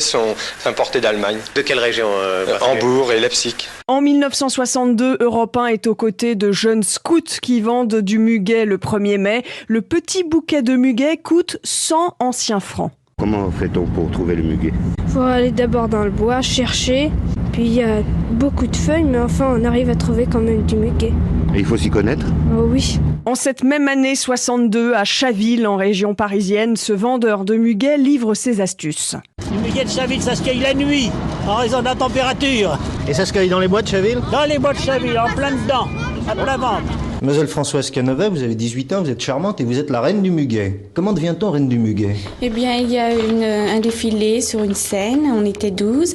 sont importés d'Allemagne. De quelle région Hambourg et Leipzig. En 1962, Europe 1 est aux côtés de jeunes scouts qui vendent du muguet le 1er mai. Le petit bouquet de muguet coûte 100 anciens francs. Comment fait-on pour trouver le muguet ? Il faut aller d'abord dans le bois, chercher, puis il y a beaucoup de feuilles, mais enfin on arrive à trouver quand même du muguet. Et il faut s'y connaître ? Oh oui. En cette même année 62, à Chaville, en région parisienne, ce vendeur de muguet livre ses astuces. Le muguet de Chaville, ça se cueille la nuit, en raison de la température. Et ça se cueille dans les bois de Chaville ? Dans les bois de Chaville, en plein dedans, à plat ventre. Mademoiselle Françoise Canovet, vous avez 18 ans, vous êtes charmante et vous êtes la reine du muguet. Comment devient-on reine du muguet ? Eh bien, il y a un défilé sur une scène, on était 12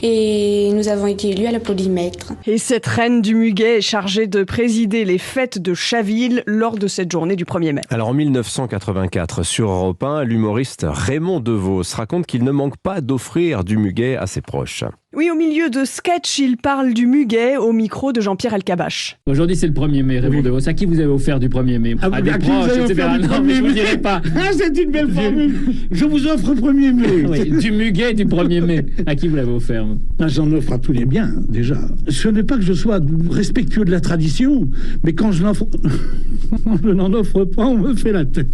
et nous avons été élus à l'applaudimètre. Et cette reine du muguet est chargée de présider les fêtes de Chaville lors de cette journée du 1er mai. Alors en 1984, sur Europe 1, l'humoriste Raymond Devos raconte qu'il ne manque pas d'offrir du muguet à ses proches. Oui, au milieu de sketch, il parle du muguet au micro de Jean-Pierre Elkabbach. Aujourd'hui, c'est le 1er mai, Raymond Devos. À qui vous avez offert du 1er mai ? À des proches, etc. Non, mais je vous dirai pas. Ah, c'est une belle formule. Je vous offre 1er mai. Oui, du muguet du 1er mai. À qui vous l'avez offert ? J'en offre à tous les biens, déjà. Ce n'est pas que je sois respectueux de la tradition, mais quand je n'en offre pas, on me fait la tête.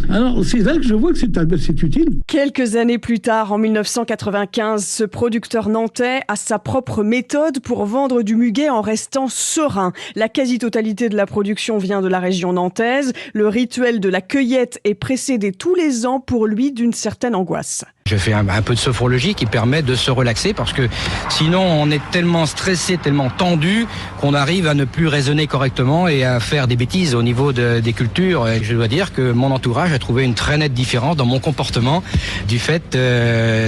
Alors, c'est là que je vois que c'est utile. Quelques années plus tard, en 1995, ce producteur nantais a sa propre méthode pour vendre du muguet en restant serein. La quasi-totalité de la production vient de la région nantaise. Le rituel de la cueillette est précédé tous les ans pour lui d'une certaine angoisse. Je fais un peu de sophrologie qui permet de se relaxer parce que sinon on est tellement stressé, tellement tendu qu'on arrive à ne plus raisonner correctement et à faire des bêtises au niveau des cultures. Et je dois dire que mon entourage a trouvé une très nette différence dans mon comportement du fait,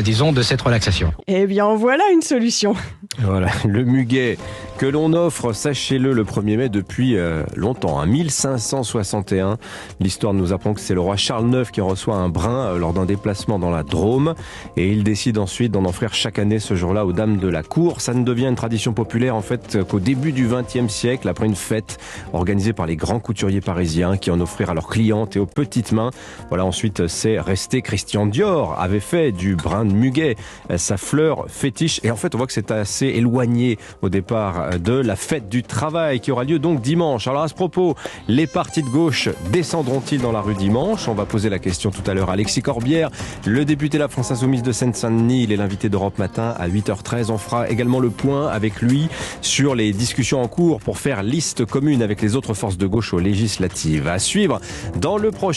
disons, de cette relaxation. Eh bien, voilà une solution. Voilà, le muguet que l'on offre, sachez-le, le 1er mai depuis longtemps, 1561. L'histoire nous apprend que c'est le roi Charles IX qui reçoit un brin lors d'un déplacement dans la Drôme. Et il décide ensuite d'en offrir chaque année ce jour-là aux dames de la cour. Ça ne devient une tradition populaire en fait qu'au début du XXe siècle, après une fête organisée par les grands couturiers parisiens qui en offrirent à leurs clientes et aux petites mains. Voilà, ensuite c'est resté. Christian Dior avait fait du brin de muguet sa fleur fétiche. Et en fait, on voit que c'est assez éloigné au départ de la fête du travail qui aura lieu donc dimanche. Alors à ce propos, les partis de gauche descendront-ils dans la rue dimanche ? On va poser la question tout à l'heure à Alexis Corbière, le député La France Insoumise de Seine-Saint-Denis. Il est l'invité d'Europe Matin à 8h13. On fera également le point avec lui sur les discussions en cours pour faire liste commune avec les autres forces de gauche aux législatives. À suivre dans le prochain